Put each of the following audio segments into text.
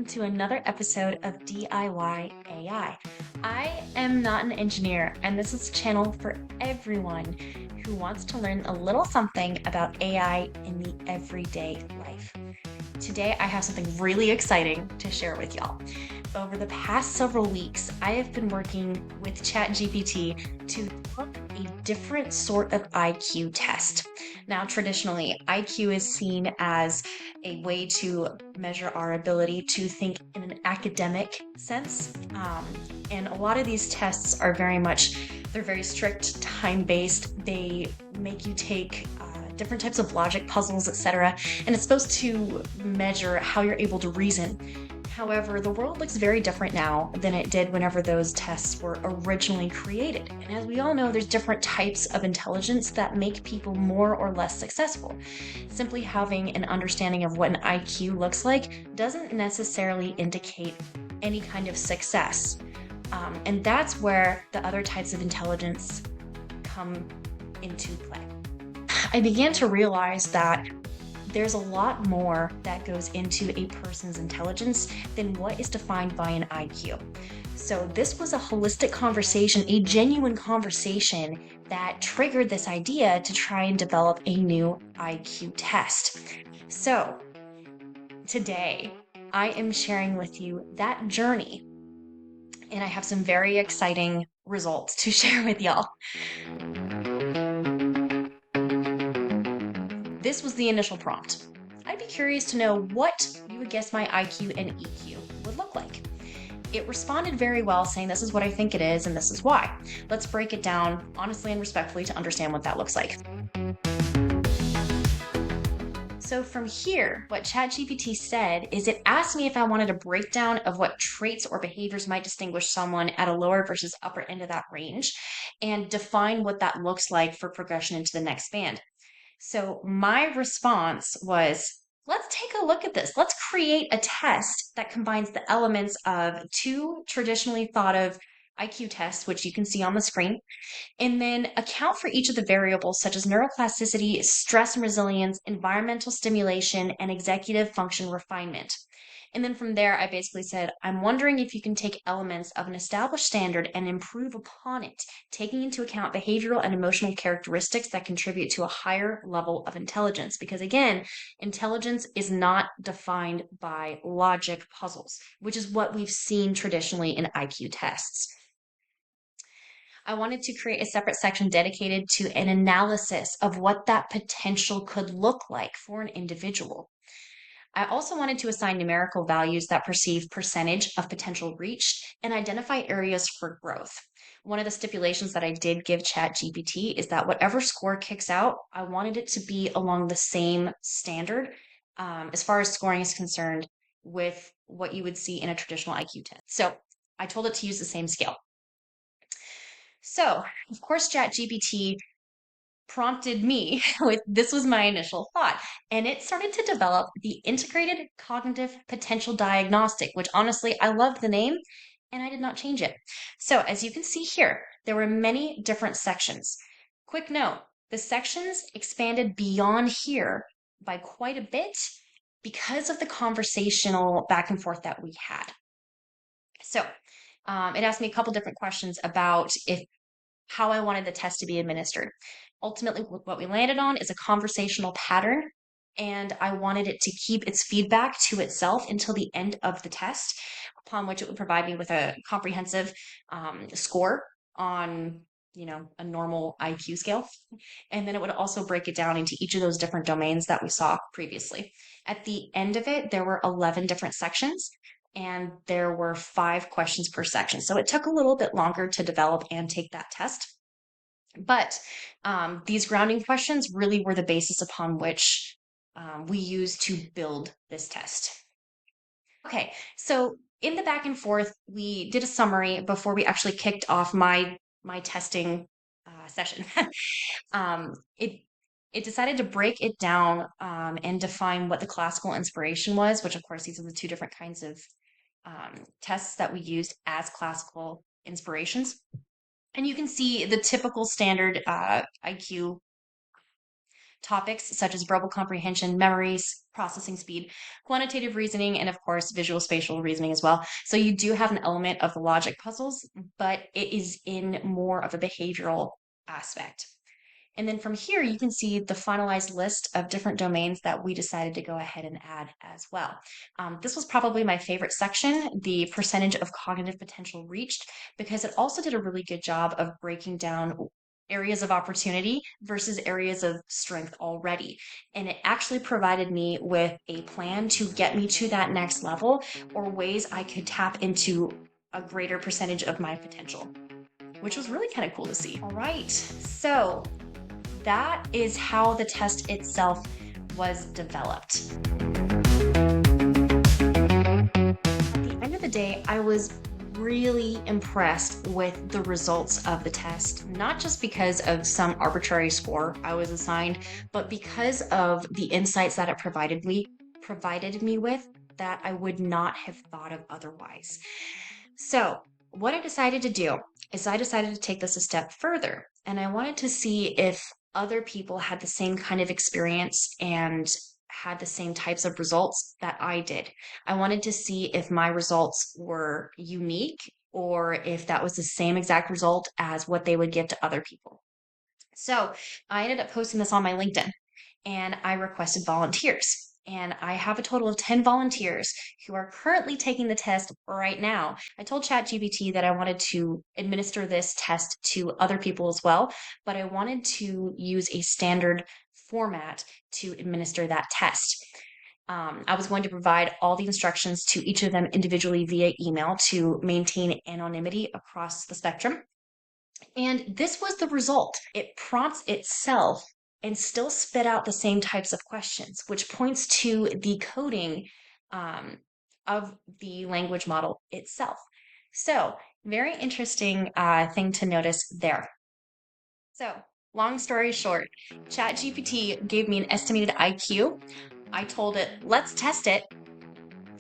welcome to another episode of DIY AI. I am not an engineer, and this is a channel for everyone who wants to learn a little something about AI in the everyday life. Today, I have something really exciting to share with y'all. Over the past several weeks, I have been working with Chat GPT to develop a different sort of IQ test. Now, traditionally, IQ is seen as a way to measure our ability to think in an academic sense. And a lot of these tests are they're very strict, time-based. They make you take different types of logic puzzles, etc. And it's supposed to measure how you're able to reason. However, the world looks very different now than it did whenever those tests were originally created. And as we all know, there's different types of intelligence that make people more or less successful. Simply having an understanding of what an IQ looks like doesn't necessarily indicate any kind of success. And that's where the other types of intelligence come into play. I began to realize that there's a lot more that goes into a person's intelligence than what is defined by an IQ. So this was a holistic conversation, a genuine conversation that triggered this idea to try and develop a new IQ test. So today, I am sharing with you that journey, and I have some very exciting results to share with y'all. This was the initial prompt. I'd be curious to know what you would guess my IQ and EQ would look like. It responded very well, saying this is what I think it is and this is why. Let's break it down honestly and respectfully to understand what that looks like. So from here, what ChatGPT said is it asked me if I wanted a breakdown of what traits or behaviors might distinguish someone at a lower versus upper end of that range and define what that looks like for progression into the next band. So my response was, let's take a look at this. Let's create a test that combines the elements of two traditionally thought of IQ tests, which you can see on the screen, and then account for each of the variables such as neuroplasticity, stress and resilience, environmental stimulation, and executive function refinement. And then from there, I basically said, I'm wondering if you can take elements of an established standard and improve upon it, taking into account behavioral and emotional characteristics that contribute to a higher level of intelligence. Because again, intelligence is not defined by logic puzzles, which is what we've seen traditionally in IQ tests. I wanted to create a separate section dedicated to an analysis of what that potential could look like for an individual. I also wanted to assign numerical values that perceive percentage of potential reached and identify areas for growth. One of the stipulations that I did give ChatGPT is that whatever score kicks out, I wanted it to be along the same standard as far as scoring is concerned with what you would see in a traditional IQ test. So I told it to use the same scale. So, of course, ChatGPT prompted me with this was my initial thought, and it started to develop the integrated cognitive potential diagnostic, which honestly I love the name and I did not change it. So as you can see here, there were many different sections. Quick note, the sections expanded beyond here by quite a bit because of the conversational back and forth that we had. So it asked me a couple different questions about how I wanted the test to be administered. Ultimately, what we landed on is a conversational pattern, and I wanted it to keep its feedback to itself until the end of the test, upon which it would provide me with a comprehensive score on a normal IQ scale. And then it would also break it down into each of those different domains that we saw previously. At the end of it, there were 11 different sections, and there were 5 questions per section. So it took a little bit longer to develop and take that test. But these grounding questions really were the basis upon which we used to build this test. Okay, so in the back and forth, we did a summary before we actually kicked off my testing session. It decided to break it down and define what the classical inspiration was, which of course these are the two different kinds of tests that we used as classical inspirations. And you can see the typical standard IQ topics such as verbal comprehension, memories, processing speed, quantitative reasoning, and of course, visual spatial reasoning as well. So you do have an element of the logic puzzles, but it is in more of a behavioral aspect. And then from here, you can see the finalized list of different domains that we decided to go ahead and add as well. This was probably my favorite section, the percentage of cognitive potential reached, because it also did a really good job of breaking down areas of opportunity versus areas of strength already. And it actually provided me with a plan to get me to that next level or ways I could tap into a greater percentage of my potential, which was really kind of cool to see. All right, so that is how the test itself was developed. At the end of the day, I was really impressed with the results of the test, not just because of some arbitrary score I was assigned, but because of the insights that it provided me with that I would not have thought of otherwise. So, what I decided to do is I decided to take this a step further, and I wanted to see if other people had the same kind of experience and had the same types of results that I did. I wanted to see if my results were unique or if that was the same exact result as what they would give to other people. So I ended up posting this on my LinkedIn and I requested volunteers. And I have a total of 10 volunteers who are currently taking the test right now. I told Chat GPT that I wanted to administer this test to other people as well, but I wanted to use a standard format to administer that test. I was going to provide all the instructions to each of them individually via email to maintain anonymity across the spectrum. And this was the result. It prompts itself and still spit out the same types of questions, which points to the coding of the language model itself. So, very interesting thing to notice there. So, long story short, ChatGPT gave me an estimated IQ. I told it, let's test it.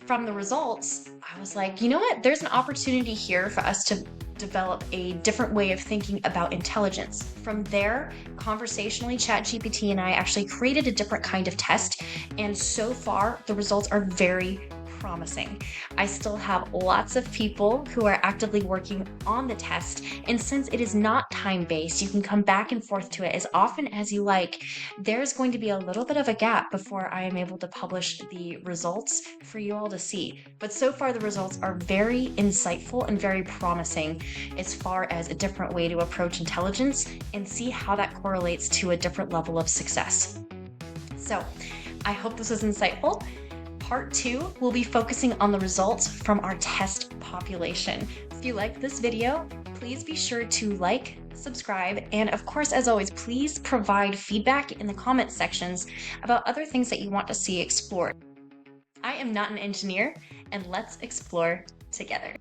From the results, I was like, you know what? There's an opportunity here for us to develop a different way of thinking about intelligence. From there, conversationally, ChatGPT and I actually created a different kind of test. And so far, the results are very promising. I still have lots of people who are actively working on the test. And since it is not time-based, you can come back and forth to it as often as you like. There's going to be a little bit of a gap before I am able to publish the results for you all to see. But so far, the results are very insightful and very promising as far as a different way to approach intelligence and see how that correlates to a different level of success. So I hope this was insightful. Part 2 will be focusing on the results from our test population. If you like this video, please be sure to like, subscribe, and of course, as always, please provide feedback in the comment sections about other things that you want to see explored. I am not an engineer, and let's explore together.